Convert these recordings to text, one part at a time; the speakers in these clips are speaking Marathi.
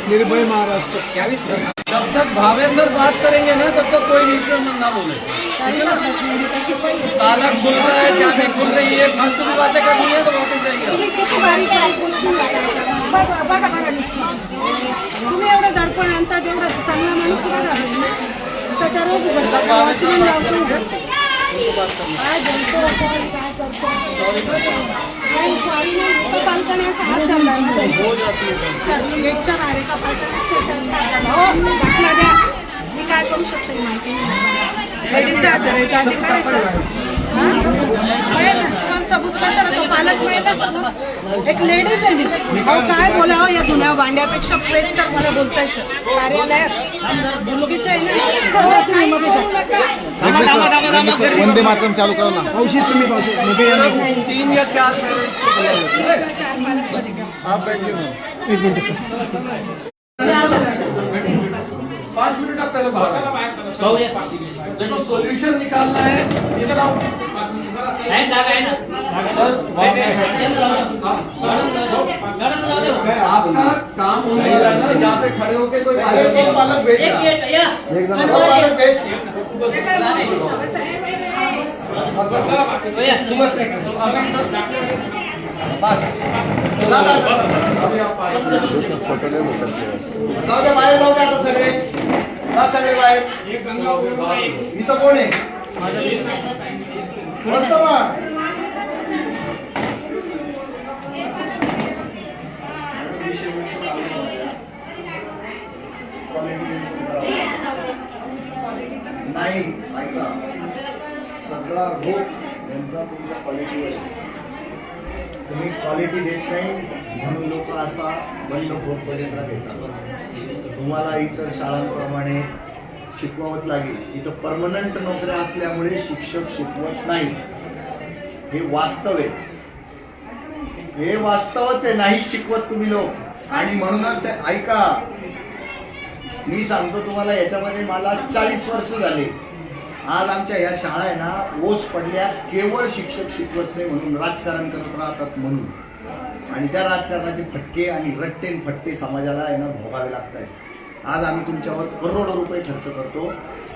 निर्भय महाराष्ट्र। जब तक भावेंद्र बात करेंगे ना तब तक कोई न्यूज़ ना बोले। ताला खुल रहा है, चाबी खुल रही है, फालतू की बातें करनी है तो वापस जाइए। तुम्ही एवढं दडपण आणता तेवढं चांगला माणूस बघा तर त्या रोज वॉचमॅन लावतो काय बोलतो काय करतो पालकाने असा हात धरला गेटच्या बाहेर एका पालकाने दाखला द्या मी काय करू शकते माहिती नाही लेडीजचा धरायचा अधिकार सबूत कशाला तो पालक मिळेल सबूत एक लेडीज आहे काय बोलावं या जुन्या भांड्यापेक्षा प्रेत तर मला बोलतायचं कार्यालयात मुलगीचं आहे ना सर्व तुम्ही वंदे मातरम चालू करो ना। औषध तुम्ही 3 या 4 आप बैठिए ना, 1 मिनट सर। 5 मिनट आप पहले बाहर देखो सॉल्यूशन निकालना है। इधर आओ आपका काम होने वाला है ना, यहाँ पे खड़े होके कोई पालक भेज बाहेर जाऊ आता सगळे सगळे बाहेर इथं कोण आहे मस्त नाही ऐका सगळा रोग यांचा तुमच्या क्वालिटी असतो तुम्ही क्वालिटी देत नाही म्हणून लोक असा बंद होतपर्यंत देतात तुम्हाला इतर शाळांप्रमाणे शिकवावंच लागेल इथं परमनंट नोकऱ्या असल्यामुळे शिक्षक शिकवत नाही हे वास्तव आहे हे वास्तवच आहे नाही शिकवत तुम्ही लोक आणि म्हणूनच ते ऐका मी सांगतो तुम्हाला याच्यामध्ये मला 40 वर्ष झाले आज आमच्या या शाळा आहे ना ओस पडल्या केवळ शिक्षक शिकवत नाही म्हणून राजकारण करत राहतात म्हणून आणि त्या राजकारणाचे फटके आणि रट्टे फटके समाजाला आहे ना भोगावे लागत आहेत आज आम्ही तुमच्यावर करोडो रुपये खर्च करतो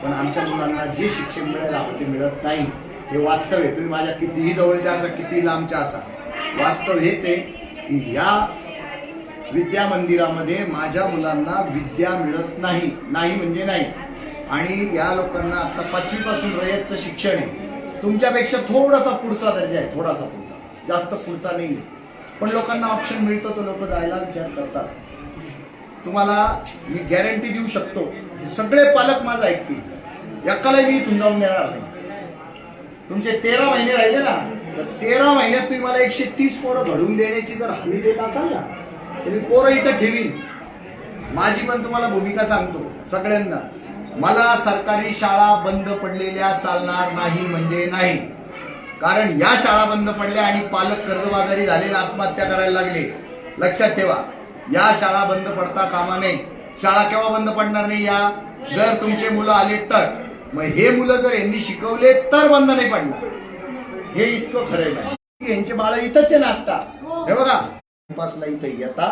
पण आमच्या मुलांना जे शिक्षण मिळायला हवं ते मिळत नाही हे वास्तव आहे तुम्ही माझ्या कितीही जवळच्या असा किती लांबच्या असा वास्तव हेच आहे की या विद्या मंदिरामध्ये माझ्या मुलांना विद्या मिळत नाही नाही म्हणजे नाही आणि या लोकांना आता 5वी पासून रयतचं शिक्षण आहे तुमच्यापेक्षा थोडासा पुढचा दर्जा आहे थोडासा पुढचा जास्त पुढचा नाही पण लोकांना ऑप्शन मिळतो तो लोक जायला विचार करतात तुम्हाला मी गॅरंटी देऊ शकतो की सगळे पालक माझं ऐकतील एकालाही मी इथून जाऊन देणार नाही तुमचे 13 महिने राहिले ना तर 13 महिन्यात तुम्ही मला 130 पोरं घडवून देण्याची जर हमी देत असाल ना तर मी पोरं इथं ठेवीन माझी पण तुम्हाला भूमिका सांगतो सगळ्यांना मला सरकारी शाळा बंद पडलेल्या चालणार नाही म्हणजे नाही कारण या शाळा बंद पडल्या आणि पालक कर्जबाजारी झाले आणि आत्महत्या करायला लागले लक्षात ठेवा या शाळा बंद पडता कामा नये शाळा केव्हा बंद पडणार नाही या जर तुमचे मुलं आले तर मग हे मुलं जर यांनी शिकवले तर बंद नाही पडणार हे इतकं खरं नाही यांचे बाळ इथंच आहे ना आता हे बघा कॅम्पसला इथं येता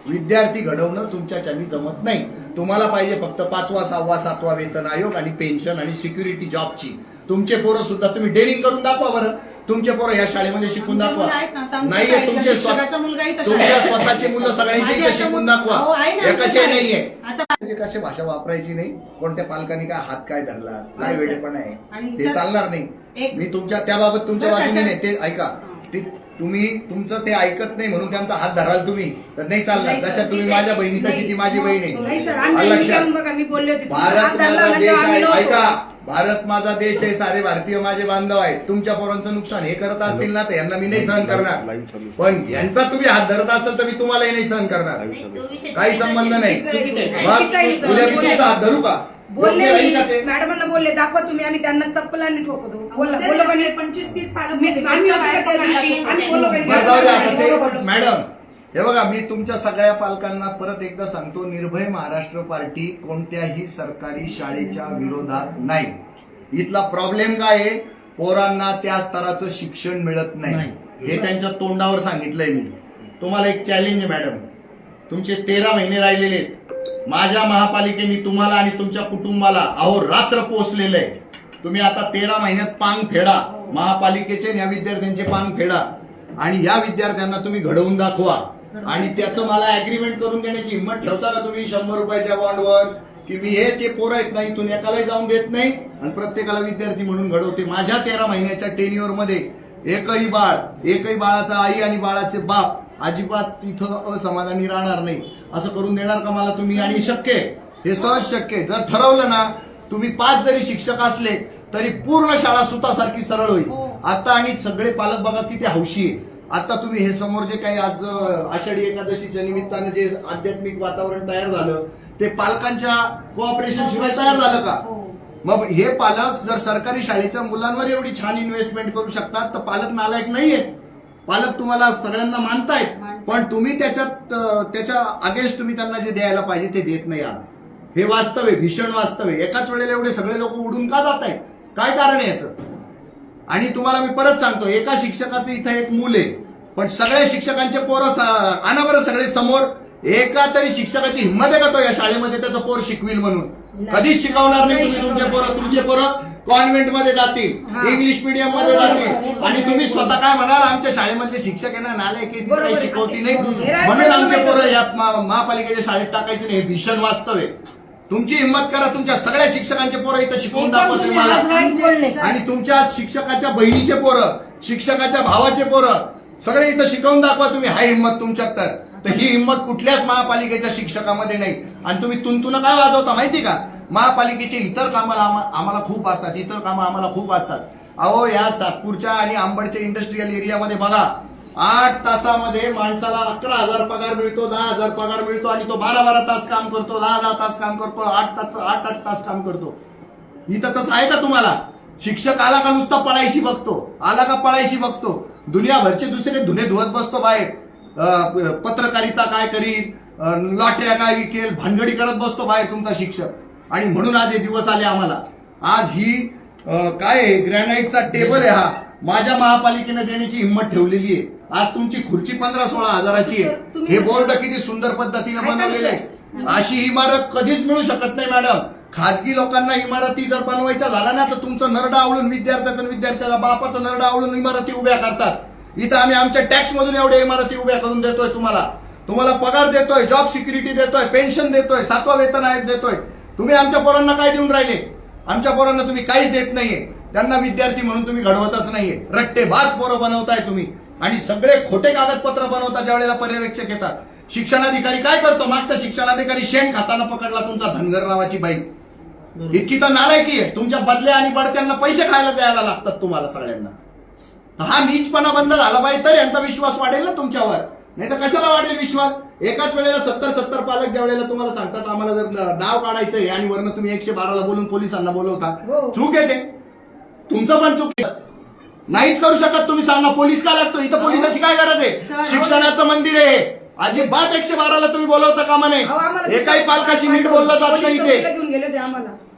विद्यार्थी घडवणं तुमच्याच्यानी जमत नाही तुम्हाला पाहिजे फक्त 5वा 6वा 7वा वेतन आयोग आणि पेन्शन आणि सिक्युरिटी जॉबची तुमचे पोरं सुद्धा तुम्ही डेअरिंग करून दाखवा बरं तुमचे पोरं या शाळेमध्ये शिकून दाखवा नाहीये तुमच्या स्वतःचे मुलं सगळ्यांचे इथे शिकून दाखवा एकाचे नाहीये कशी भाषा वापरायची नाही कोणत्या पालकांनी काय हात काय धरला काय वेळेपण आहे ते चालणार नाही मी तुमच्या त्याबाबत तुमच्या बाजूने नाही ते ऐका तुम्ही तुमचं ते ऐकत नाही म्हणून त्यांचा हात धराल तुम्ही तर नाही चालणार जशा तुम्ही माझ्या बहिणी तशी ती माझी बहीण आहे भारत माझा देश आहे ऐका भारत माझा देश आहे सारे भारतीय माझे बांधव आहेत तुमच्या पोरांचं नुकसान हे करत असतील ना तर यांना मी नाही सहन करणार पण यांचा तुम्ही हात धरत असाल तर मी तुम्हालाही नाही सहन करणार काही संबंध नाही मग उद्या मी तुमचा हात धरू का बोलले मॅडमांना बोलले दाखवा तुम्ही आम्ही त्यांना चप्पलांनी ठोकतो बोललो 25-30 पालक मॅडम हे बघा मी तुमच्या सगळ्या पालकांना परत एकदा सांगतो निर्भय महाराष्ट्र पार्टी कोणत्याही सरकारी शाळेच्या विरोधात नाही इथला प्रॉब्लेम काय आहे पोरांना त्या स्तराचं शिक्षण मिळत नाही हे त्यांच्या तोंडावर सांगितलंय मी तुम्हाला एक चॅलेंज आहे मॅडम तुमचे 13 महिने राहिलेले आहेत माझ्या महापालिकेने तुम्हाला आणि तुमच्या कुटुंबाला अहोरात्र पोचलेलं आहे. तुम्ही आता 13 महिन्यात पांग फेडा, महापालिकेचे आणि या विद्यार्थ्यांचे पांग फेडा आणि या विद्यार्थ्यांना तुम्ही घडवून दाखवा. आणि त्याचं मला अग्रीमेंट करून देण्याची हिंमत ठेवता का तुम्ही 100 रुपयाच्या बॉन्डवर, की मी हे जे पोरं आहेत ना इथून एकालाही जाऊन देत नाही आणि प्रत्येकाला विद्यार्थी म्हणून घडवते. माझ्या 13 महिन्याच्या टेन्युअर मध्ये एकही बाळाचा आई आणि बाळाचे बाप अजिबात इथं असमाधानी राहणार नाही. असं करून देणार का मला तुम्ही? आणि शक्य आहे, हे सहज शक्य आहे. जर ठरवलं ना, तुम्ही 5 जरी शिक्षक असले तरी पूर्ण शाळा सुतासारखी सरळ होईल. आता आणि सगळे पालक बघा किती हौशी आहे. आता तुम्ही हे समोर जे काही आज आषाढी एकादशीच्या निमित्तानं जे आध्यात्मिक वातावरण तयार झालं ते पालकांच्या कोऑपरेशन शिवाय तयार झालं का? मग हे पालक जर सरकारी शाळेच्या मुलांवर एवढी छान इन्व्हेस्टमेंट करू शकतात तर पालक नालायक नाहीये. पालक तुम्हाला सगळ्यांना मानतायत, पण तुम्ही त्याच्या अगेन्स्ट तुम्ही त्यांना जे द्यायला पाहिजे ते देत नाही आहात. हे वास्तव आहे, भीषण वास्तव आहे. एकाच वेळेला एवढे सगळे लोक उडून का जात आहेत? काय कारण आहे याचं? आणि तुम्हाला मी परत सांगतो, एका शिक्षकाचं इथं एक मूल आहे, पण सगळ्या शिक्षकांचे पोरं आणा बरं सगळे समोर. एका तरी शिक्षकाची हिंमत आहे का तो या शाळेमध्ये त्याचं पोर शिकविल म्हणून? कधीच शिकवणार नाही. तुमचे पोरं कॉन्व्हेंट मध्ये जातील, इंग्लिश मीडियम मध्ये जातील आणि तुम्ही स्वतः काय म्हणाल, आमच्या शाळेमधले शिक्षक आहे ना नालायक आहे, काही शिकवती नाही म्हणून आमचे पोरं या महापालिकेच्या शाळेत टाकायचे नाही. हे भीषण वास्तव आहे. तुमची हिंमत करा, तुमच्या सगळ्या शिक्षकांचे पोरं इथं शिकवून दाखवा तुम्हाला. आणि तुमच्या शिक्षकाच्या बहिणीचे पोरं, शिक्षकाच्या भावाचे पोरं सगळे इथं शिकवून दाखवा तुम्ही. हाय हिंमत तुमच्यात तर ही हिंमत कुठल्याच महापालिकेच्या शिक्षकामध्ये नाही. आणि तुम्ही तुंतुन काय वाजवता माहिती का? महापालिकेचे इतर कामाला आम्हाला खूप असतात, इतर कामं आम्हाला खूप असतात. अहो या सातपूरच्या आणि अंबडच्या इंडस्ट्रियल एरियामध्ये बघा, 8 तासामध्ये माणसाला 11,000 पगार मिळतो, 10,000 पगार मिळतो आणि तो 12-12 तास काम करतो, 10-10 तास काम करतो, 8-8 तास काम करतो. इथं तसं आहे का तुम्हाला? शिक्षक आला का नुसता पळायशी बघतो, आला का पळायशी बघतो. दुनियाभरचे दुसरे धुणे धुवत बसतो बाहेर. पत्रकारिता काय करील, लॉटऱ्या काय विकेल, भानगडी करत बसतो बाहेर तुमचा शिक्षक. आणि म्हणून आज हे दिवस आले आम्हाला. आज ही काय आहे, ग्रॅनाइटचा टेबल आहे हा, माझ्या महापालिकेने देण्याची हिंमत ठेवलेली आहे. आज तुमची खुर्ची 15-16 हजाराची आहे. हे बोर्ड किती सुंदर पद्धतीने बनवलेले आहे. अशी इमारत कधीच मिळू शकत नाही मॅडम. खाजगी लोकांना इमारती जर बनवायच्या झाल्या ना तर तुमचं नरडा आवळून, विद्यार्थ्याच्या बापाचं नरडा आवळून इमारती उभ्या करतात. इथं आम्ही आमच्या टॅक्स मधून एवढ्या इमारती उभ्या करून देतोय. तुम्हाला पगार देतोय, जॉब सिक्युरिटी देतोय, पेन्शन देतोय, 7वा वेतन आयोग देतोय. तुम्ही आमच्या पोरांना काय देऊन राहिले? आमच्या पोरांना तुम्ही काहीच देत नाहीये. त्यांना विद्यार्थी म्हणून तुम्ही घडवतच नाहीये. रट्टेबाज पोरं बनवताय तुम्ही आणि सगळे खोटे कागदपत्र बनवता. ज्या वेळेला पर्यवेक्षक येतात, शिक्षणाधिकारी काय करतो? मागचा शिक्षणाधिकारी शेण खाताना पकडला तुमचा धनगर नावाची बाई. इतकी तर नालायकी आहे. तुमच्या बदल्या आणि बढत्यांना पैसे खायला द्यायला लागतात तुम्हाला सगळ्यांना. हा नीचपणा बंद झाला पाहिजे तर यांचा विश्वास वाढेल ना तुमच्यावर. नाही तर कशाला वाढेल विश्वास? एकाच वेळेला 70 पालक ज्या वेळेला तुम्हाला सांगतात आम्हाला जर नाव काढायचंय आणि वरनं तुम्ही 112ला बोलून पोलिसांना बोलवता, चूक आहे ते. तुमचं पण चूक आहे. नाहीच करू शकत तुम्ही. सांगा पोलीस का लागतो इथं? पोलिसाची काय गरज आहे? शिक्षणाचं मंदिर आहे. अजिबात 112ला तुम्ही बोलवता कामा नये. एकाही पालकाशी नीट बोललं जात नाही इथे.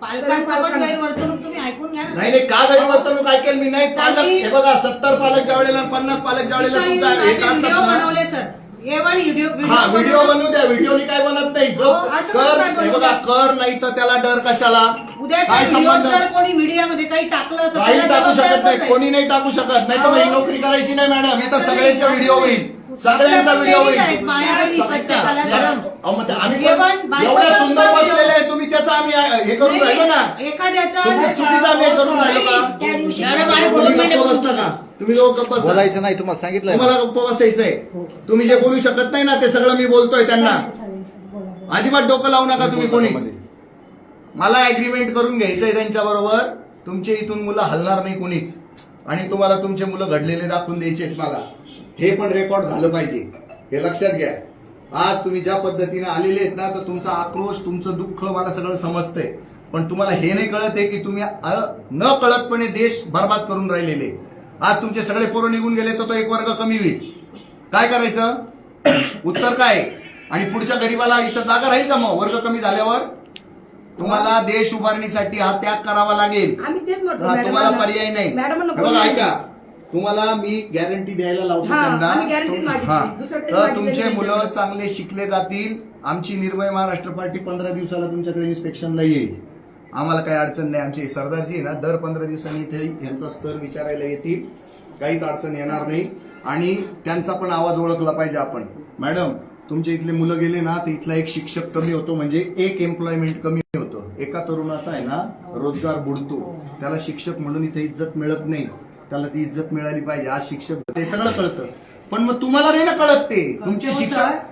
पालकांचं पण गैरवर्तणूक तुम्ही ऐकून घ्या. नाही का गैरवर्तणूक ऐकेल मी? नाही पालक, हे बघा 70 पालक ज्या वेळेला 50 पालक ज्या वेळेला तुमचा व्हिडिओ बनवले सर. व्हिडिओ बनवू द्या. व्हिडिओनी काय बनत नाही. जो कर, हे बघा कर, नाही तर त्याला डर कशाला? उद्या काय संबंध? कोणी मीडियामध्ये काही टाकलं तर काही टाकू शकत नाही, कोणी नाही टाकू शकत. नाही तर ही नोकरी करायची नाही मॅडम. इथं सगळ्यांचा व्हिडिओ होईल, सगळ्यांचा व्हिडिओ होईल. आम्ही एवढ्या सुंदर बसलेले आहे तुम्ही, त्याचा आम्ही हे करून राहिलो ना. तुमच्या चुकीचा आम्ही हे करून राहिलो का? तुम्ही गप्प बसता का? तुम्ही लोक गप्प बसा. बोलायचं नाही, तुम्हाला सांगितलं. तुम्हाला गप्प बसायचंय. तुम्ही जे बोलू शकत नाही ना ते सगळं मी बोलतोय त्यांना. अजिबात डोकं लावू नका तुम्ही कोणीच. मला अग्रीमेंट करून घ्यायचंय त्यांच्या बरोबर. तुमचे इथून मुलं हलणार नाही कोणीच. आणि तुम्हाला तुमचे मुलं घडलेले दाखवून द्यायचे मला. हे पण रेकॉर्ड झालं पाहिजे, हे लक्षात घ्या. आज तुम्ही ज्या पद्धतीने आलेले आहेत ना, तर तुमचा आक्रोश, तुमचं दुःख मला सगळं समजतंय. पण तुम्हाला हे नाही कळत आहे की तुम्ही न कळतपणे देश बर्बाद करून राहिलेले. आज तुमचे सगळे पोरं निघून गेले तर तो एक वर्ग कमी होईल. काय करायचं? उत्तर काय? आणि पुढच्या गरीबाला इथं जागा राहील का? मग वर्ग कमी झाल्यावर तुम्हाला देश उभारणीसाठी हा त्याग करावा लागेल. तुम्हाला पर्याय नाही. बघा ऐका, तुम्हाला मी गॅरंटी द्यायला लावतो त्यांना. तर तुमचे मुलं चांगले शिकले जातील आमची निर्भय महाराष्ट्र पार्टी 15 दिवसाला तुमच्याकडे इन्स्पेक्शनला येईल. आम्हाला काही अडचण नाही. आमचे सरदारजी आहे ना दर 15 दिवसांनी इथे यांचा स्तर विचारायला येतील. काहीच अडचण येणार नाही आणि त्यांचा पण आवाज ओळखला पाहिजे आपण. मॅडम तुमच्या इथले मुलं गेले ना तर इथला एक शिक्षक कमी होतो म्हणजे एक एम्प्लॉयमेंट कमी होतं. एका तरुणाचा आहे ना रोजगार बुडतो. त्याला शिक्षक म्हणून इथे इज्जत मिळत नाही. त्याला ती इज्जत मिळाली पाहिजे. आज शिक्षक ते सगळं कळतं पण मग तुम्हाला नाही ना कळत ते. तुमचे शिक्षक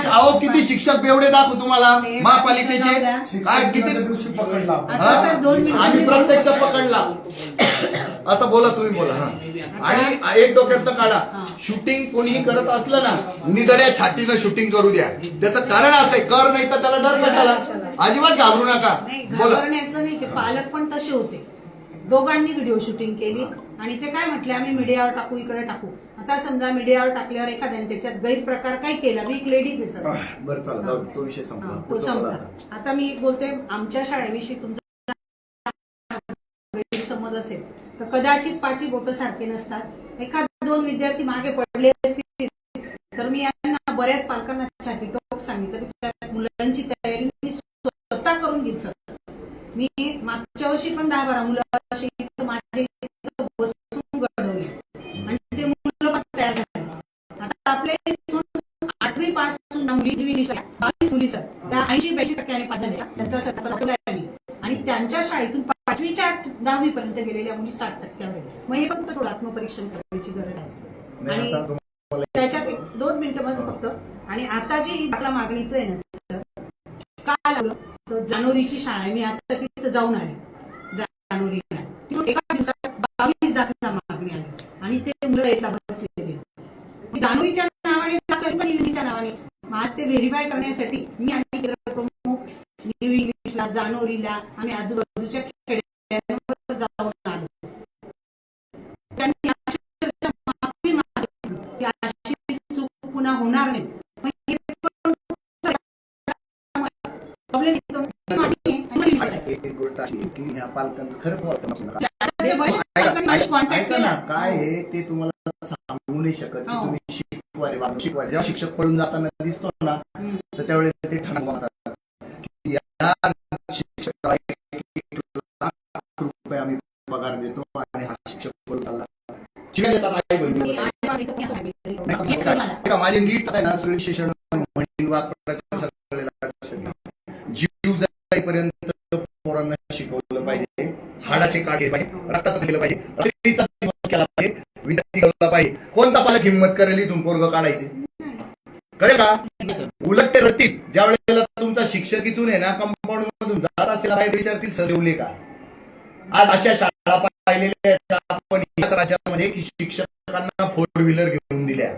अहो किती शिक्षक बेवडे दाखवू तुम्हाला महापालिकेचे काय किती आम्ही प्रत्यक्ष पकडला. आता बोला तुम्ही बोला. हा आणि एक डोक्यातनं काढा शूटिंग कोणीही करत असलं ना निधड्या छातीनं शूटिंग करू द्या. त्याचं कारण असं आहे कर नाही तर त्याला डर कशाला. अजिबात घाबरू नका. बोला. घाबरण्याचं नाही ते पालक पण तसे होते. दोघांनी व्हिडिओ शूटिंग केली आणि ते काय म्हटले आम्ही मीडियावर टाकू इकडे टाकू. आता समजा मीडियावर टाकल्यावर एखाद्याने त्याच्यात गैरप्रकार काही केला. मी एक लेडीज आहे सर. बरं चला तो विषय संपला. तो संपला. आता मी बोलते आमच्या शाळेविषयी तुमचा गैरसमज असेल तर कदाचित 5 बोटं सारखे नसतात. एखाद 2 विद्यार्थी मागे पडले असतील तर मी यांना बऱ्याच पालकांना छाती टोक सांगितलं की त्या मुलांची तयारी मी स्वतः करून घेईल सर. मी मागच्या वर्षी पण 10-12 मुलं अशी माझे बसून घडवली आणि ते मुलं पण तयार झाले. आता आपले 8वी पासून मुली 22 मुली सर त्या 80-82% पास झाल्या. त्यांचा सत्ता आणि त्यांच्या शाळेतून 5वीच्या 10वी पर्यंत गेलेल्या मुली 60%. मग हे फक्त थोडं आत्मपरीक्षण करायची गरज आहे. आणि त्याच्यात 2 मिनिटं माझं फक्त. आणि आता जी दाखला मागणीचं आहे ना सर काय लागलं तर जानोरीची शाळा आहे. मी आता तिथं जाऊन आले जानोरीला. तिथून एका दिवसात 22 दाखला मागणी आली आणि ते मुलं एकला बसलेले. जानोरीच्या नावाने दाखला इंग्लिशच्या नावाने. आज ते व्हेरीफाय करण्यासाठी मी आणि प्रमुख न्यू इंग्लिशला जानोरीला आम्ही आजूबाजूच्या खेड्यांवर जाऊन आलो. त्यांनी माफी मागितली की अशी चूक पुन्हा होणार नाही. एक गोष्ट अशी की ह्या पालकांचं खरंच ऐका ना काय आहे ते तुम्हाला सांगू नाही शकत की तुम्ही शिकवा जेव्हा शिक्षक पडून जाताना दिसतो ना तर त्यावेळेस ते ठणकतात की या शिक्षकाला 1 लाख रुपये आम्ही पगार देतो आणि हा शिक्षक पडून चालला शिकायला देतात. आई माझी नीट आहे ना सगळी शिक्षण जीव जाईपर्यंत पोरांना शिकवलं पाहिजे. हाडाचे काढले पाहिजे. रक्ताचं केलं पाहिजे. केला पाहिजे. विद्यार्थी केला पाहिजे. कोणता पालक हिंमत करेल इथून पोरगं काढायचे कळेल का. उलट ते रतीत ज्या वेळेला तुमचा शिक्षक इथून आहे ना कंपाऊंड मधून जात असेल विचारतील सजवले का. आज अशा शाळा पाहिलेल्या आपण याच राज्यामध्ये की शिक्षकांना 4 व्हीलर घेऊन दिल्या.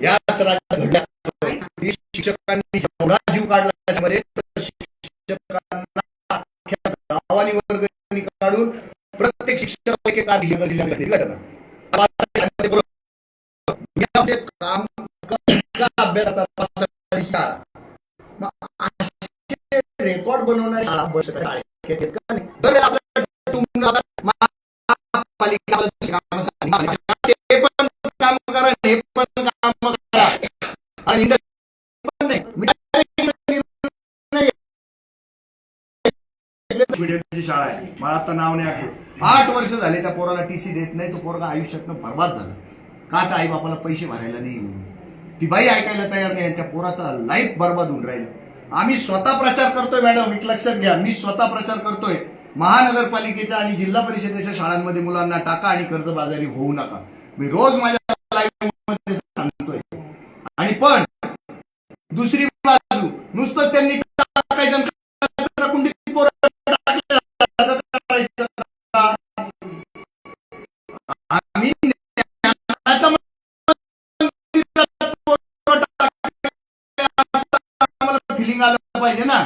याच राज्यात शिक्षकांनी जेवढा जीव काढला त्याच्यामध्ये शिक्षकांना अख्ख्या गावानी वर्गणी काढून प्रत्येक शिक्षक एक रेकॉर्ड बनवणारी काम करा हे पण काम करा आणि शाळा आहे. मला आता नाव नाही आठवत. 8 वर्ष झाले त्या पोराला टीसी देत नाही. तो पोरगा आयुष्यातनं बर्बाद झाला का तर आई बापाला पैसे भरायला नाही. ती बाई ऐकायला तयार नाही. त्या पोराचा लाईफ बर्बाद होऊन राहिला. आम्ही स्वतः प्रचार करतोय मॅडम एक लक्षात घ्या. मी स्वतः प्रचार करतोय महानगरपालिकेच्या आणि जिल्हा परिषदेच्या शाळांमध्ये मुलांना टाका आणि कर्जबाजारी होऊ नका. मी रोज माझ्या लाईव्ह मध्ये सांगतोय. आणि पण दुसरी बाजू नुसतं त्यांनी टाकायचं आम्ही फिलिंग आलं पाहिजे ना.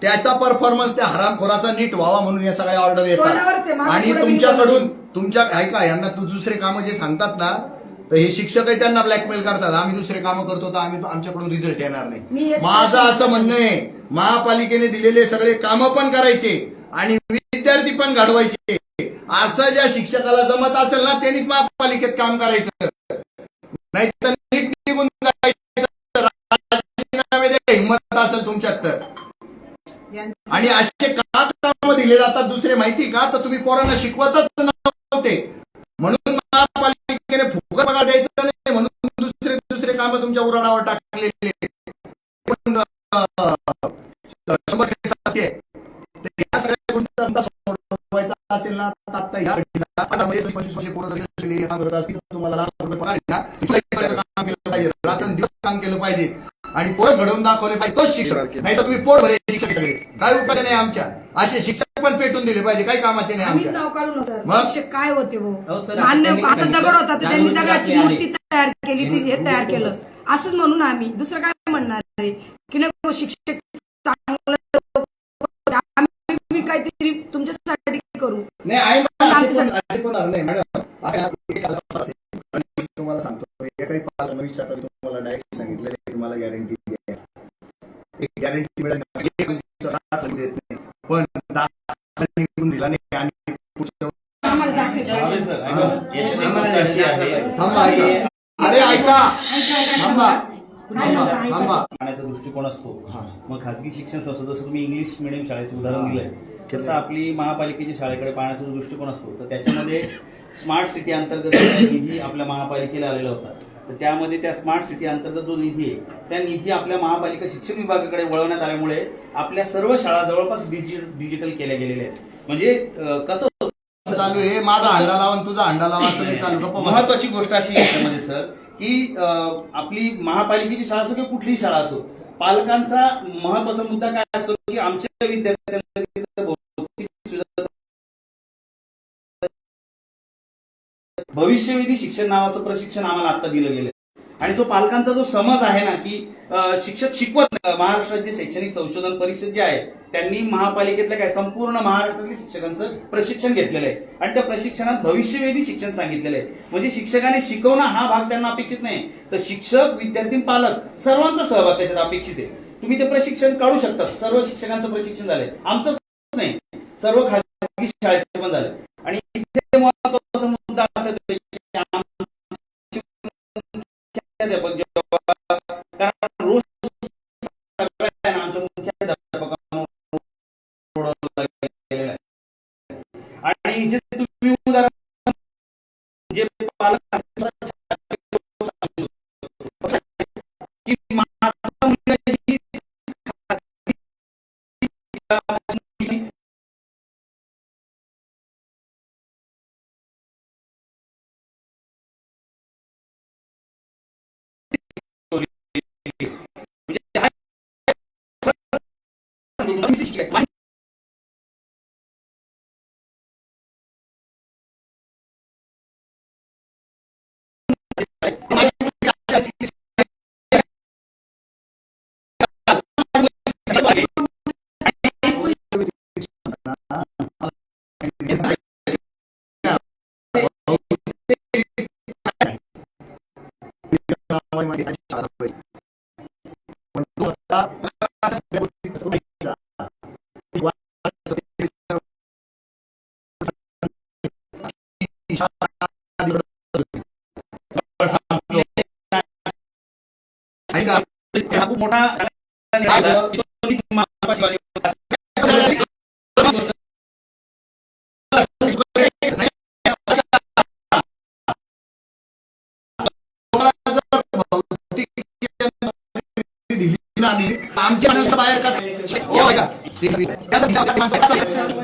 त्याचा परफॉर्मन्स त्या हरामखोराचा नीट व्हावा म्हणून या सगळ्या ऑर्डर येतात. आणि तुमच्या ऐका यांना दुसरे कामं जे सांगतात ना तर हे शिक्षकही त्यांना ब्लॅकमेल करतात. आम्ही दुसरे कामं करतो तर आमच्याकडून रिझल्ट येणार नाही. माझं असं म्हणणं आहे महापालिकेने दिलेले सगळे कामं पण करायचे आणि विद्यार्थी पण घडवायचे. असं ज्या शिक्षकाला जमत असेल ना त्यांनीच महापालिकेत काम करायचं, नाही तर नीट निघून जायचं. राजीनामे द्या हिंमत असेल तुमच्यात तर. आणि असे का काम दिले जातात दुसरे माहिती का, तर तुम्ही पोरांना शिकवतच नव्हते म्हणून महापालिकेने फुकट पगार द्यायचं नाही म्हणून दुसरे काम तुमच्या उराडावर टाकलेले. पण 100% सत्य आहे. या सगळ्या गोष्टी सोडवायचा असेल ना तर आता ह्या घडीला आता 25 वर्षे पूर्ण झालेली काम करत असतील तुम्हाला लाख रुपये पगार आहे ना, काम केलं पाहिजे, रात्रंदिवस काम केलं पाहिजे आणि पोरं घडवून दाखवले पाहिजे, तोच शिक्षक. नाही तर तुम्ही पोट भरे शिक्षक सगळे काय उपाय नाही आमच्या. असे शिक्षक पण पेटून दिले पाहिजे, काही कामाचे नाही आम्हीच आमच्या. नाव काढू ना सर. मग? शिक्षक काय होते भाऊ, सर, मान्य त्यांनी असं दगड होता तर त्यांनी दगडाची आहे. मूर्ती तयार केली, ती हे तयार केलं असंच म्हणून आम्ही दुसरं काय म्हणणार आहे की नाही शिक्षक चांगलं आम्ही काहीतरी तुमच्यासाठी करू. नाही आहे ना, असे पण नाही मॅडम. मी तुम्हाला सांगतो एकाही पालकांना विचारलं तुम्हाला डायरेक्ट सांगितलं की तुम्हाला गॅरंटी द्या, एक गॅरंटी मिळेल देत नाही, पण दाखला निघून दिला नाही आणि पुढच्या आम्हाला दाखले पाहिजे. थांबा ऐका, अरे ऐका थांबा थांबा. पाहण्याचा दृष्टिकोन असतो. मग खाजगी शिक्षण संस्था जसं तुम्ही इंग्लिश मिडियम शाळेचं उदाहरण दिलंय तसं आपली महापालिकेच्या शाळेकडे पाहण्याचा जो दृष्टिकोन असतो तर त्याच्यामध्ये स्मार्ट सिटी अंतर्गत निधी आपल्या महापालिकेला आलेला होता. तर त्यामध्ये त्या स्मार्ट सिटी अंतर्गत जो निधी आहे त्या निधी आपल्या महापालिका शिक्षण विभागाकडे वळवण्यात आल्यामुळे आपल्या सर्व शाळा जवळपास डिजिटल केल्या गेलेल्या आहेत. म्हणजे कसं चालू आहे माझा अंडा लावून तुझा अंडा लावा असं नाही चालू. महत्वाची गोष्ट अशी आहे त्यामध्ये सर की आपली महापालिकेची शाळा असो किंवा कुठलीही शाळा असो, पालकांचा महत्वाचा मुद्दा काय असतो की आमच्या विद्यार्थ्यांना भौतिक सुविधा भविष्यवेधी शिक्षण नावाचं प्रशिक्षण आम्हाला आता दिलं गेलं आणि तो पालकांचा जो समज आहे ना की शिक्षक शिकवत नाही. महाराष्ट्राची शैक्षणिक संशोधन परिषद जी आहे त्यांनी महापालिकेतल्या काय संपूर्ण महाराष्ट्रातल्या शिक्षकांचं प्रशिक्षण घेतलेलं आहे आणि त्या प्रशिक्षणात भविष्यवेधी शिक्षण सांगितलेलं आहे. म्हणजे शिक्षकाने शिकवणं हा भाग त्यांना अपेक्षित नाही, तर शिक्षक विद्यार्थी पालक सर्वांचा सहभाग त्याच्यात अपेक्षित आहे. तुम्ही ते प्रशिक्षण काढू शकता. सर्व शिक्षकांचं प्रशिक्षण झालंय, आमचंच नाही सर्व खाजगी शाळेचं पण झालंय. आणि इथे महत्त्वाचा मुद्दा असा की कारण रोज आमच्या मुख्याध्यापकांना आणि जे तुम्ही उदाहरण जे पालक की माझा मुलगा खूप मोठा आमच्या बाहेर का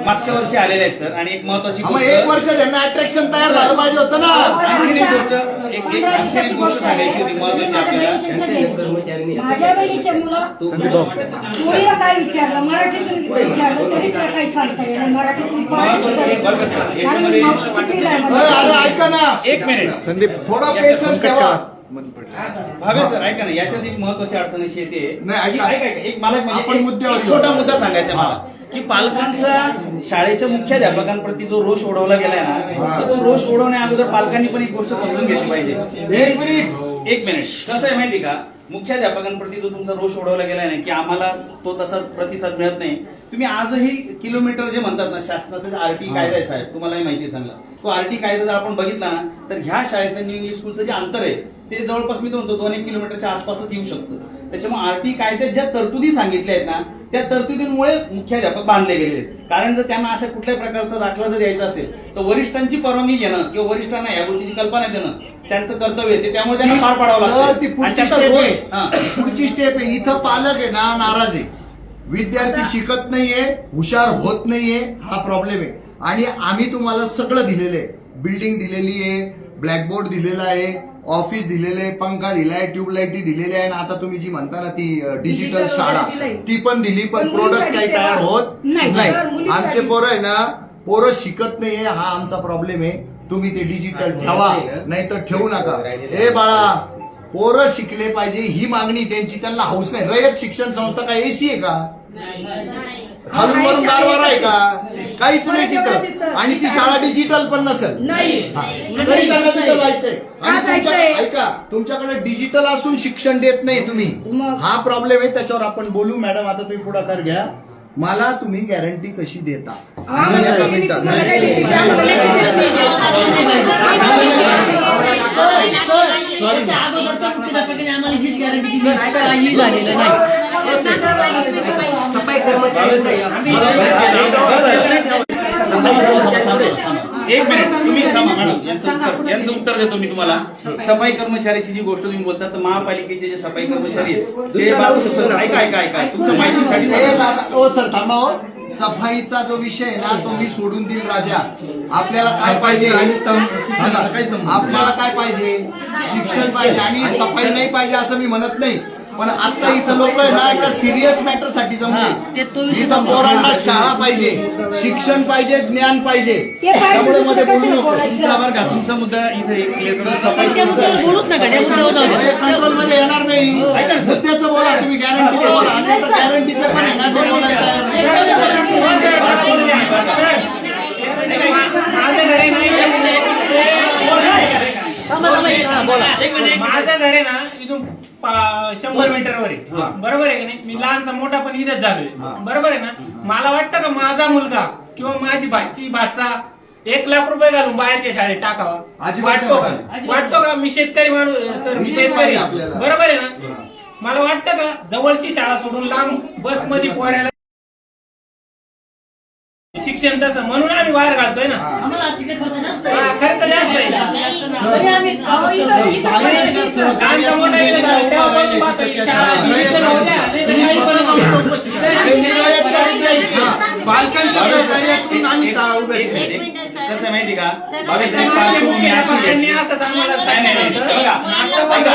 मागच्या वर्षी आलेले आहेत सर. आणि एक महत्वाची मग एक वर्ष त्यांना अट्रॅक्शन तयार झालं पाहिजे होतं ना. आणखी एक गोष्ट सांगायची होती महत्वाची आपल्याला. माझ्या वेळीचे मुलं मुलीला काय विचारलं मराठीतून विचारलं तरी त्याला काही सांगता येईल मराठीतून अरे ऐका ना एक मिनिट संदीप थोडा पेशन्स ठेवा. भावे सर ऐका ना, याच्यात एक महत्वाची अडचण अशी येते. नाही, ऐका. ऐका एक मला आपण म्हणजे मुद्द्यावर एक येऊ. छोटा मुद्दा सांगायचा आहे मला की पालकांचा शाळेच्या मुख्याध्यापकांप्रती जो रोष ओढवला गेलाय ना तो रोष ओढवण्या अगोदर पालकांनी पण एक गोष्ट समजून घेतली पाहिजे. एक मिनिट एक मिनिट कसं आहे माहिती का, मुख्याध्यापकांप्रती जो तुमचा रोष ओढवला गेला नाही की आम्हाला तो तसा प्रतिसाद मिळत नाही, तुम्ही आजही किलोमीटर जे म्हणतात ना, शासनाचा आरटी कायदा आहे साहेब, तुम्हालाही माहिती आहे चांगला, तो आरटी कायदा जर आपण बघितला ना तर ह्या शाळेचं न्यू इंग्लिश स्कूलचं जे अंतर आहे ते जवळपास मी तो म्हणतो 2-1 किलोमीटरच्या आसपासच येऊ शकतं. त्याच्यामुळे आरटी कायद्यात ज्या तरतुदी सांगितल्या आहेत ना त्या तरतुदींमुळे मुख्याध्यापक बांधले गेलेले आहेत. कारण जर त्यांना अशा कुठल्याही प्रकारचा दाखला जर द्यायचा असेल तर वरिष्ठांची परवानगी घेणं किंवा वरिष्ठांना या गोष्टीची कल्पना देणं त्यांचं कर्तव्य आहे, ते त्यामुळे त्यांना पार पाडावं सर, लागतं. ती आणि पुढची त्याचा स्टेप रोष- हां. आहे. पुढची स्टेप आहे. इथं पालक आहे ना नाराज आहे, विद्यार्थी शिकत नाहीये, हुशार होत नाहीये, हा प्रॉब्लेम आहे. आणि आम्ही तुम्हाला सगळं दिलेलं आहे, बिल्डिंग दिलेली आहे, ब्लॅकबोर्ड दिलेला आहे, ऑफिस दिलेले आहे, पंखा दिलाय, ट्यूबलाईटी दिलेली आहे, आणि आता तुम्ही जी म्हणता ना ती डिजिटल शाळा ती पण दिली, पण प्रोडक्ट काही तयार होत नाही. नाही. सर, मुलीसाठी- आमचे पोरं आहे ना, पोरं शिकत नाहीये, हा आमचा प्रॉब्लेम आहे. तुम्ही ते डिजिटल ठेवा, नाही तर ठेवू नका. ए बाळा, पोरं शिकले पाहिजे ही मागणी त्यांची, त्यांना हाऊस नाही. रयत शिक्षण संस्था काय एसी आहे का? खालून वरून दारवारा आहे का? काहीच नाही तिथं. आणि ती शाळा डिजिटल पण नसेल. हा. तरी त्यांना तिथं जायचंय. आणि ऐका, तुमच्याकडे डिजिटल असून शिक्षण देत नाही तुम्ही, हा प्रॉब्लेम आहे. त्याच्यावर आपण बोलू. मॅडम, आता तुम्ही पुढाकार घ्या. मला तुम्ही गॅरंटी कशी देता? एका मिनिटात. त्याच्या अगोदर तर मुख्याध्यापकाने आम्हाला हीच गॅरंटी दिली काही झालेलं नाही. एक मिनिट, तुम्ही थांबा मॅडम, यांचं उत्तर देतो मी तुम्हाला. सफाई कर्मचाऱ्याची जी गोष्ट तुम्ही बोलतात, तर महापालिकेचे जे सफाई कर्मचारी आहेत ते ऐका तुमच्या माहितीसाठी ओ सर, थांबा हो. सफाईचा जो विषय आहे ना तो मी सोडून देईल राजा. आपल्याला काय पाहिजे? आपल्याला काय पाहिजे? शिक्षण पाहिजे आणि सफाई नाही पाहिजे असं मी म्हणत नाही. पण आता इथं लोक आहे ना एका सिरियस मॅटर साठी जमले. इथं पोरांना शाळा पाहिजे, शिक्षण पाहिजे, ज्ञान पाहिजे. त्यामुळे मध्ये बोलू नको. तुमचा मुद्दा इथे सफाई बोलूच नका त्या मुद्द्यावर जाऊ द्या. कंट्रोल मध्ये येणार नाही. मुद्द्याचं बोला तुम्ही, गॅरंटीचं बोला. आणि गॅरंटीचं पण आहे ना ते बोलायला तयार माझं घर आहे ना इथून 100 मीटरवर आहे, बरोबर आहे की नाही. मी लहानसा मोठा पण इथेच झालोय, बरोबर आहे ना. मला वाटतं का माझा मुलगा किंवा माझी भाचा 1 लाख रुपये घालून बाहेरच्या शाळेत टाकावा? वाटतो का? मी शेतकरी माणूस सर, मी शेतकरी, बरोबर आहे ना. मला वाटतं का जवळची शाळा सोडून लांब बसमध्ये पोरायला शिक्षण तसं म्हणून आम्ही बाहेर घालतोय ना. आम्हाला आज तिकडे खर्च जास्त हा, आहे. खर्च जास्त आहे. तरी आम्ही लहानसा मोठा इथं झालं, तेव्हापासून पाहतो ही शाळा इथं नव्हत्या, नाही तर काही पण कसं आहे माहिती का, भविष्यात पार्श्वभूमी अशी त्यांनी आहे. असंच आम्हाला नाही, सांगितलं. बघा,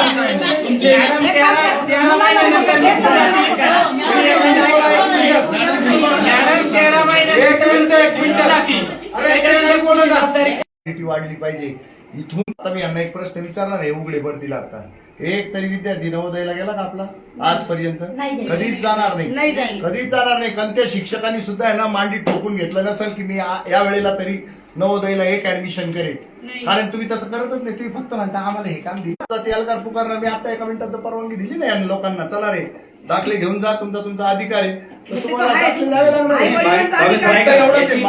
तुमचे मॅडम तेरा महिन्यानंतर वाढली पाहिजे. इथून आता मी यांना एक प्रश्न विचारणार आहे, उघडे पडतील आता. एक तरी विद्यार्थी नवोदयला गेला का आपला आजपर्यंत? कधीच जाणार नाही, कधीच जाणार नाही. कारण त्या शिक्षकांनी सुद्धा आहे ना मांडी ठोकून घेतलं नसेल की मी या वेळेला तरी नवोदयला एक ऍडमिशन करेन. कारण तुम्ही तसं करतच नाही. तुम्ही फक्त म्हणता आम्हाला हे काम दिलं, ते अलगार पुकारणार. मी आता 1 मिनिटाचं परवानगी दिली ना या लोकांना, चला रे दाखले घेऊन जा, तुमचा अधिकार आहे. तर तुम्हाला दाखले द्यावे लागणार. एवढंच आहे.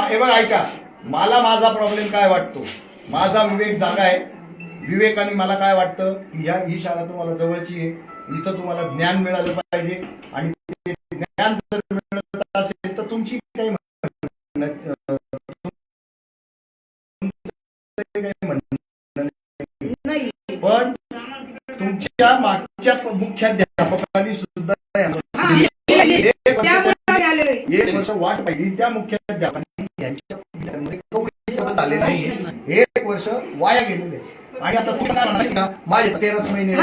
हे बघा, ऐका, मला माझा प्रॉब्लेम काय वाटतो, माझा विवेक जागा आहे. विवेकाने मला काय वाटतं की ही शाळा तुम्हाला जवळची आहे, इथं तुम्हाला ज्ञान मिळालं पाहिजे. आणि ते ज्ञान जर मिळत असेल तर तुमची काही पण तुमच्या मागच्या मुख्याध्यापकांनी सुद्धा 1 वर्ष वाट पाहिली. त्या मुख्याध्यापकांनी यांच्या झाले नाही, 1 वर्ष वाया गेलेले. आणि आता तुम्ही काय म्हणाल का माझे 13 महिने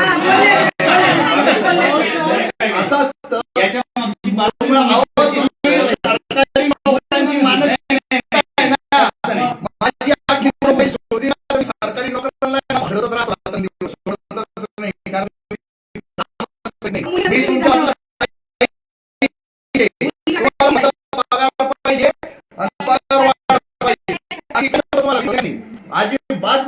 असं असतं. सरकारी नोकऱ्यांची मानसिकता आहे ना, माझी आखी रुपये शोधून सरकारी नोकऱ्यांना भरतच राहतो दिवस, नाही. कारण मी तुमच्या पगार पाहिजे आणि पगार वाढ पाहिजे. अजिबात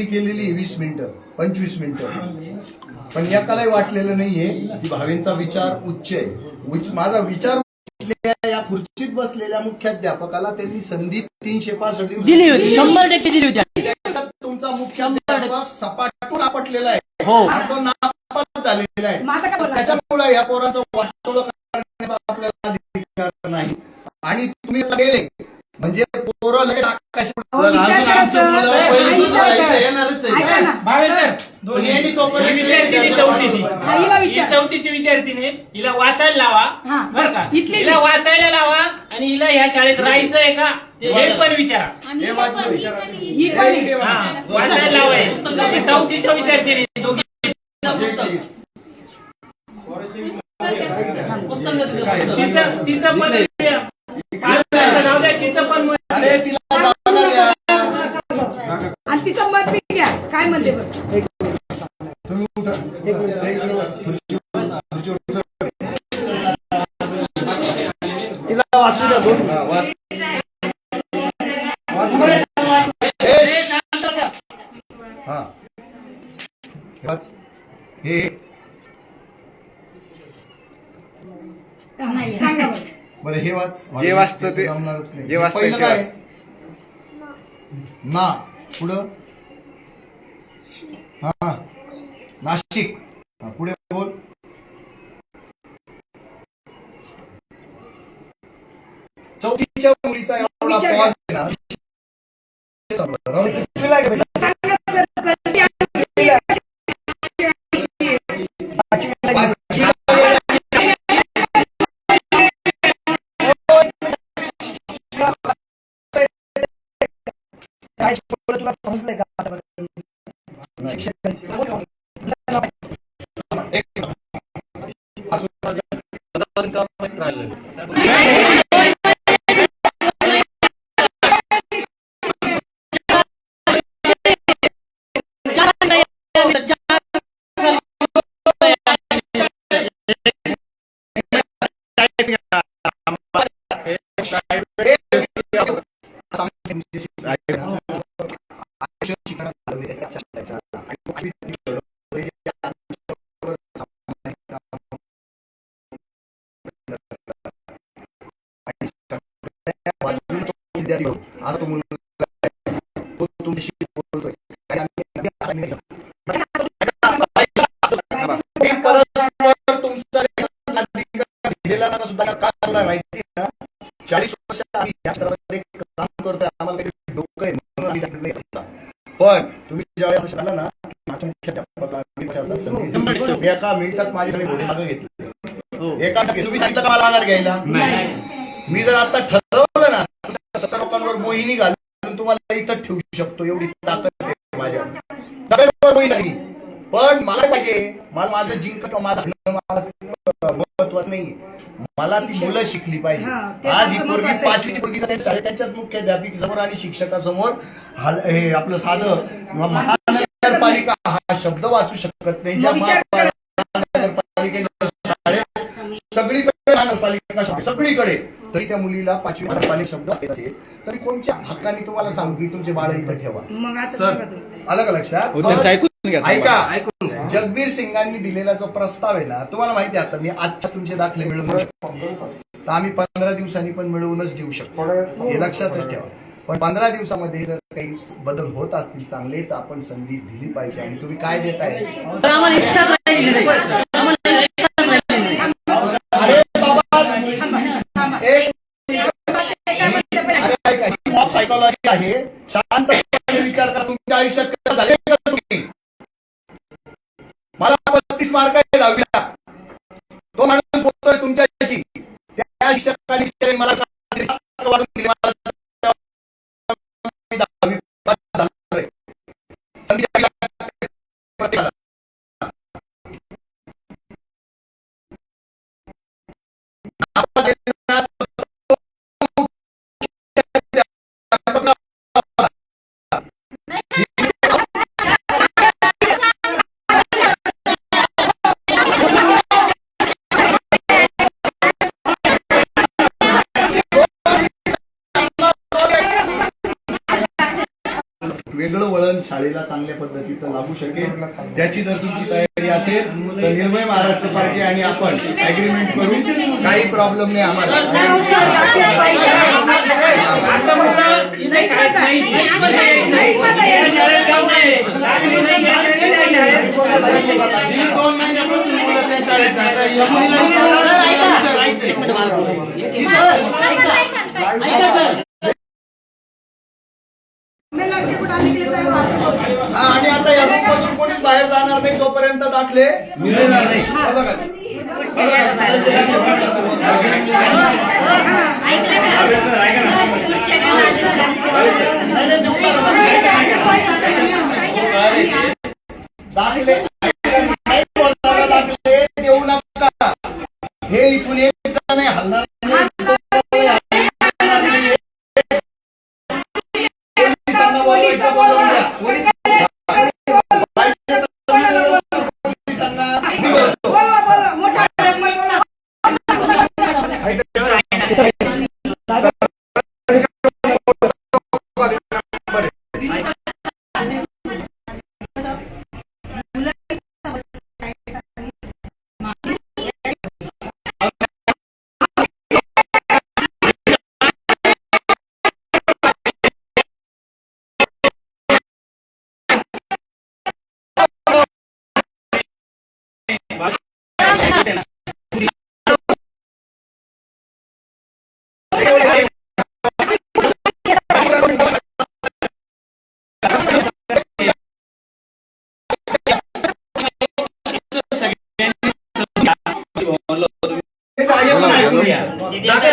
आपली केलेली 20 मिनिटं 25 मिनिटं, पण एकालाही वाटलेलं नाहीये की भावेंचा विचार उच्च आहे. माझा विचार या खुर्चीत बसलेल्या मुख्याध्यापकाला त्यांनी संधी 365 दिवस दिली होती, 100% दिली होती. त्याच्यात तुमचा मुख्याध्यापक सपाटून आपटलेला आहे हो. आणि तो नापास झालेला आहे. मग आता काय बोलायचं? त्याच्यामुळे या पोराचं वाटोळं करण्याचा आपल्याला अधिकार नाही. आणि तुम्ही आता गेले म्हणजे पोरं लगेच आकाशात अहो, विचार करा सर. ऐका ना. भावे सर ही विद्यार्थिनी चौथीची आईला ही विचार. चौथीची विद्यार्थिनी हिला वाचायला लावा हा, बरं का बस. इथली हिला वाचायला लावा आणि हिला ह्या शाळेत राहायचं आहे का हे पण विचारा. हे वाचलं. ही पण आहे. हा वाचायला लावाय चौथीच्या विद्यार्थिनी दोघी तिचं तिचं पण नाव द्या तिचं पण अरे तिला जागा द्या. आणि तिचं मत बी घ्या. काय म्हणते बरं? तुम्ही उठा. हे इकडे बस. खुर्चीवर बस. तिला वाचू द्या दोन. वाच. हा वाच. हे नाही, सांगा बरं. बरं हे वाच. जे वाचतं ते- जमणारच नाही. जे वाचतं पहिलं ते काय वाच. ना पुढं हा नाशिक. हा, पुढे बोल. चौथीच्या मुलीचा एवढा विचार पॉज आहे ना. राहू दे. सांगा सर. कधी तुला समजलंय का? आज तो मुलगा तुमच्याशी बोलतोय. परस्पर तुमचा दिलेला सुद्धा का चाललाय माहिती ना. 40 वर्ष आम्ही या क्षेत्रामध्ये काम करतोय. आम्हाला काही डोकं आहे म्हणून आम्ही जात नाही करता. पण तुम्ही ज्यावेळेस असं झालं ना माझ्या मुख्याध्यापकाला मी एका मिनिटात माझ्याकडे घोडे मागं घेतले. एका तुम्ही सांगितलं का मला आधार घ्यायला? मी जर आता ठरवलं ना 17 लोकांवर मोहिनी घालून तुम्हाला इथं ठेवू शकतो. एवढी ताकद आहे माझ्या सगळ्यांवर मोहिनी घाली. पण मला पाहिजे मला माझं जिंकणं माझं महत्वाचं नाही. मला ती मुलं शिकली पाहिजे. आज ही मुलगी 5वी मुलगी त्यांच्याच मुख्याध्यापिक समोर आणि शिक्षकासमोर हे आपलं साधं महानगरपालिका हा शब्द वाचू शकत नाही. ज्या महानगरपालिकेच्या शाळेत सगळीकडे महानगरपालिका शब्द सगळीकडे तरी त्या मुलीला 5वी महानगरपालिका शब्द असेल तरी कोणत्या हक्काने तुम्हाला सांगू की तुमचे बाळ इथं ठेवा. मग आता आलं का लक्षात? ऐका जगबीर सिंगांनी दिलेला जो प्रस्ताव आहे ना तुम्हाला माहिती आहे. आता मी आजच्या तुमचे दाखले मिळवून देऊ शकतो तर आम्ही 15 दिवसांनी पण मिळवूनच देऊ शकतो. हे लक्षातच ठेवा. पण 15 दिवसामध्ये जर काही बदल होत असतील चांगले तर आपण संधी दिली पाहिजे. आणि तुम्ही काय देताय? आम्हाला इच्छा नाही. अरे बाबा एक सायकॉलॉजी आहे. शांतपणे विचार करा तुमच्या आयुष्यात काय झाले का तुम्ही. मला 35 मार्क आहे 10वीला. तो माणूस बोलतोय तुमच्याशी. त्या शिक्षकांनी मला वाढून दिले. मला 10वी पास झालोय. संधी प्रत्येकाला वेगळं वळण शाळेला चांगल्या पद्धतीचं लागू शकेल. त्याची जर तुमची तयारी असेल तर निर्भय महाराष्ट्र पार्टी आणि आपण अग्रीमेंट करू, काही प्रॉब्लेम नाही आम्हाला. आता मुलगा इथे शाळेत नाही. या शाळेत जाऊ नये. लागली नाही या शाळेत, त्या शाळेत. 1-2 महिन्यापासून मुलं त्या शाळेत जातात. या मुलीला सर, ऐका. राहायचंय. एक मिनिट मला बोलू. ऐका सर. आणि आता या रूममधून कोणीच बाहेर जाणार नाही जोपर्यंत दाखले मिळणार नाही. बघा काय. बघा काय. सगळ्यांचे दाखले भरण्यासोबत. नाही, नाही, देऊ नका दाखले. नाही बोलणारा दाखले देऊ नका. हे इथून एक जण नाही हलणार नाही. पोलिसांना बोलवायचं बोलवून द्या. पोलिसांना मी बोलतो.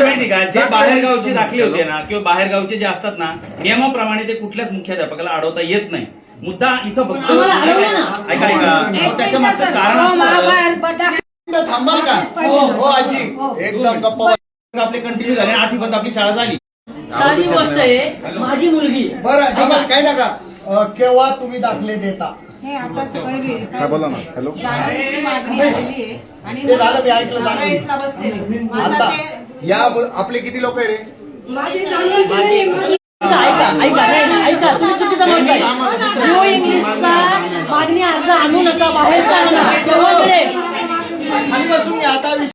माहिती का, जे बाहेरगावचे दाखले होते ना किंवा बाहेरगावचे जे असतात ना, नियमाप्रमाणे ते कुठल्याच मुख्याध्यापकाला अडवता येत नाही. मुद्दा इथं फक्त ऐका ऐका त्याच्या मागचं कारण असतं. थांबाल का? हो आजी एकदम गप्पा. आपले कंटिन्यू झाले 8वीपर्यंत आपली शाळा झाली. साधी गोष्ट आहे, माझी मुलगी बरं थांबा काय नका. केव्हा तुम्ही दाखले देता? हे आता सगळं काय बोला ना. हॅलो जानेवारीची मागणी आलेली आहे आणि ते झालं, मी ऐकलं, झालं. नारळीतला बसलेली. आता आता ते या आपले किती लोक आहे रे? माझी जाण्याची नाही, माझी ऐका ऐका नाही ऐका तुम्ही चुकीचं बोलताय. न्यू इंग्लिशचा मागणी अर्ज आणू नका, बाहेरचा आणा. तेव्हाच रे. खाली बसून घ्या आता.